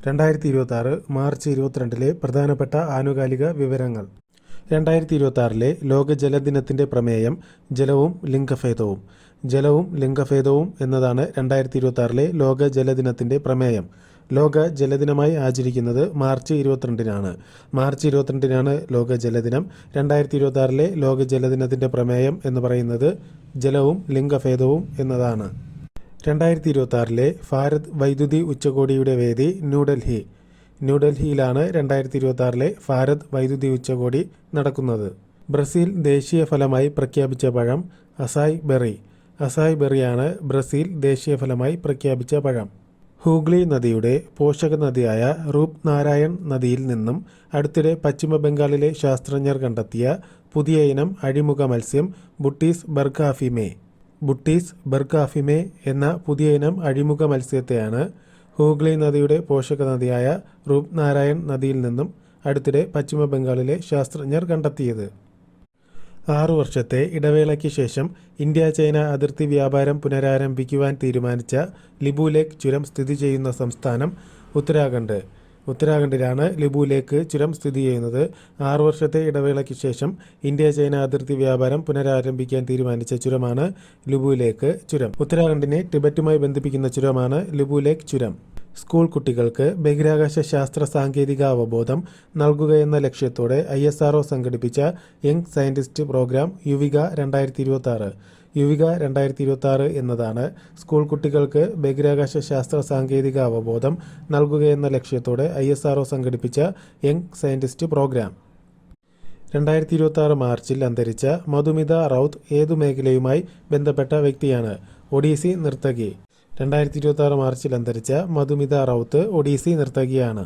2026 March 22 പ്രധാനപ്പെട്ട ആനുകാലിക വിവരങ്ങൾ. 2026 ലോക ജലദിനത്തിന്റെ പ്രമേയം ജലവും ലിംഗഭേദവും. ജലവും ലിംഗഭേദവും എന്നതാണ് 2026 ലോക ജലദിനത്തിന്റെ പ്രമേയം. ലോക ജലദിനമായി ആചരിക്കുന്നത് മാർച്ച് 22-നാണ്. മാർച്ച് 22-നാണ് ലോക ജലദിനം. 2026 ലോക ജലദിനത്തിന്റെ പ്രമേയം എന്ന് പറയുന്നത് ജലവും ലിംഗഭേദവും എന്നതാണ്. 2026 ഭാരത് വൈദ്യുതി ഉച്ചകോടിയുടെ വേദി ന്യൂഡൽഹി. ന്യൂഡൽഹിയിലാണ് 2026 ഭാരത് വൈദ്യുതി ഉച്ചകോടി നടക്കുന്നത്. ബ്രസീൽ ദേശീയ ഫലമായി പ്രഖ്യാപിച്ച പഴം അസായ് ബെറി. അസായ് ബെറിയാണ് ബ്രസീൽ ദേശീയ ഫലമായി പ്രഖ്യാപിച്ച പഴം. ഹൂഗ്ലി നദിയുടെ പോഷക നദിയായ റൂപ്നാരായൺ നദിയിൽ നിന്നും അടുത്തിടെ പശ്ചിമ ബംഗാളിലെ ശാസ്ത്രജ്ഞർ കണ്ടെത്തിയ പുതിയ ഇനം അഴിമുഖ മത്സ്യം ബുട്ടീസ് ബർഗാഫിമേ. ബുട്ടീസ് ബർഗാഫിമേ എന്ന പുതിയ ഇനം അഴിമുഖ മത്സ്യത്തെയാണ് ഹൂഗ്ലി നദിയുടെ പോഷക നദിയായ റൂപ്നാരായൺ നദിയിൽ നിന്നും അടുത്തിടെ പശ്ചിമ ബംഗാളിലെ ശാസ്ത്രജ്ഞർ കണ്ടെത്തിയത്. 6 വർഷത്തെ ഇടവേളയ്ക്ക് ശേഷം ഇന്ത്യ ചൈന അതിർത്തി വ്യാപാരം പുനരാരംഭിക്കുവാൻ തീരുമാനിച്ച ലിബു ലേക്ക് ചുരം സ്ഥിതി ചെയ്യുന്ന സംസ്ഥാനം ഉത്തരാഖണ്ഡ്. ഉത്തരാഖണ്ഡിലാണ് ലിബു ലേക്ക് ചുരം സ്ഥിതി ചെയ്യുന്നത്. 6 വർഷത്തെ ഇടവേളയ്ക്ക് ശേഷം ഇന്ത്യ ചൈന അതിർത്തി വ്യാപാരം പുനരാരംഭിക്കാൻ തീരുമാനിച്ച ചുരമാണ് ലിബു ലേക്ക് ചുരം. ഉത്തരാഖണ്ഡിനെ ടിബറ്റുമായി ബന്ധിപ്പിക്കുന്ന ചുരമാണ് ലിബു ലേക്ക് ചുരം. സ്കൂൾ കുട്ടികൾക്ക് ബഹിരാകാശ ശാസ്ത്ര സാങ്കേതിക അവബോധം നൽകുകയെന്ന ലക്ഷ്യത്തോടെ ISRO സംഘടിപ്പിച്ച young scientist programme Yuvika 2026. Yuvika 2026 എന്നതാണ് സ്കൂൾ കുട്ടികൾക്ക് ബഹിരാകാശ ശാസ്ത്ര സാങ്കേതിക അവബോധം നൽകുകയെന്ന ലക്ഷ്യത്തോടെ ISRO സംഘടിപ്പിച്ച യങ് സയന്റിസ്റ്റ് പ്രോഗ്രാം. 2026 മാർച്ചിൽ അന്തരിച്ച മധുമിത റൌത്ത് ഏതു മേഖലയുമായി ബന്ധപ്പെട്ട വ്യക്തിയാണ്? ഒഡീസി നർത്തകി. 2026 മാർച്ചിൽ അന്തരിച്ച മധുമിത റൌത്ത് ഒഡീസി നർത്തകിയാണ്.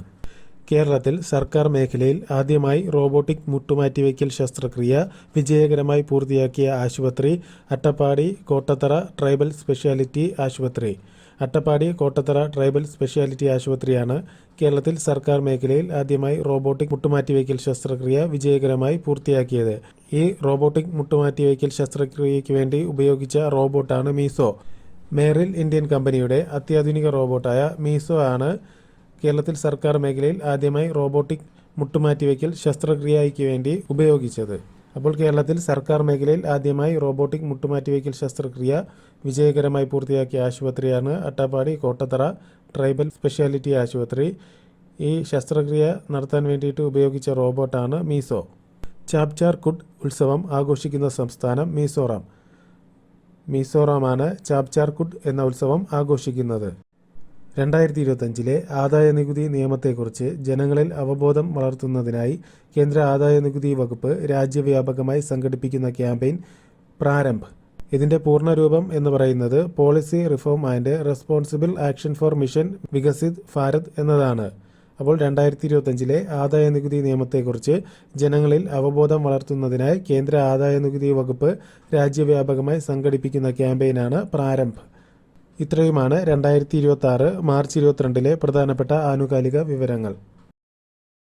കേരളത്തിൽ സർക്കാർ മേഖലയിൽ ആദ്യമായി റോബോട്ടിക് മുട്ടുമാറ്റിവയ്ക്കൽ ശസ്ത്രക്രിയ വിജയകരമായി പൂർത്തിയാക്കിയ ആശുപത്രി അട്ടപ്പാടി കോട്ടത്തറ ട്രൈബൽ സ്പെഷ്യാലിറ്റി ആശുപത്രി. അട്ടപ്പാടി കോട്ടത്തറ ട്രൈബൽ സ്പെഷ്യാലിറ്റി ആശുപത്രിയാണ് കേരളത്തിൽ സർക്കാർ മേഖലയിൽ ആദ്യമായി റോബോട്ടിക് മുട്ടുമാറ്റിവയ്ക്കൽ ശസ്ത്രക്രിയ വിജയകരമായി പൂർത്തിയാക്കിയത്. ഈ റോബോട്ടിക് മുട്ടുമാറ്റിവയ്ക്കൽ ശസ്ത്രക്രിയയ്ക്ക് വേണ്ടി ഉപയോഗിച്ച റോബോട്ടാണ് മീസോ. മെറിൽ ഇന്ത്യൻ കമ്പനിയുടെ അത്യാധുനിക റോബോട്ടായ മീസോ ആണ് കേരളത്തിൽ സർക്കാർ മേഖലയിൽ ആദ്യമായി റോബോട്ടിക് മുട്ടുമാറ്റിവയ്ക്കൽ ശസ്ത്രക്രിയയ്ക്ക് വേണ്ടി ഉപയോഗിച്ചത്. അപ്പോൾ കേരളത്തിൽ സർക്കാർ മേഖലയിൽ ആദ്യമായി റോബോട്ടിക് മുട്ടുമാറ്റിവയ്ക്കൽ ശസ്ത്രക്രിയ വിജയകരമായി പൂർത്തിയാക്കിയ ആശുപത്രിയാണ് അട്ടപ്പാടി കോട്ടത്തറ ട്രൈബൽ സ്പെഷ്യാലിറ്റി ആശുപത്രി. ഈ ശസ്ത്രക്രിയ നടത്താൻ വേണ്ടിയിട്ട് ഉപയോഗിച്ച റോബോട്ടാണ് മീസോ. ചാപ്ചാർ കുഡ് ഉത്സവം ആഘോഷിക്കുന്ന സംസ്ഥാനം മിസോറാം. മിസോറാമാണ് ചാപ്ചാർ കുഡ് എന്ന ഉത്സവം ആഘോഷിക്കുന്നത്. 2025 ആദായ നികുതി നിയമത്തെക്കുറിച്ച് ജനങ്ങളിൽ അവബോധം വളർത്തുന്നതിനായി കേന്ദ്ര ആദായ നികുതി വകുപ്പ് രാജ്യവ്യാപകമായി സംഘടിപ്പിക്കുന്ന ക്യാമ്പയിൻ പ്രാരംഭ്. ഇതിന്റെ പൂർണ്ണരൂപം എന്ന് പറയുന്നത് policy reform and responsible action for mission Viksit Bharat എന്നതാണ്. അപ്പോൾ 2025 ആദായ നികുതി നിയമത്തെക്കുറിച്ച് ജനങ്ങളിൽ അവബോധം വളർത്തുന്നതിനായി കേന്ദ്ര ആദായ നികുതി വകുപ്പ് രാജ്യവ്യാപകമായി സംഘടിപ്പിക്കുന്ന ക്യാമ്പയിനാണ് പ്രാരംഭ്. ഇത്രയുമാണ് 2026 മാർച്ച് 22 പ്രധാനപ്പെട്ട ആനുകാലിക വിവരങ്ങൾ.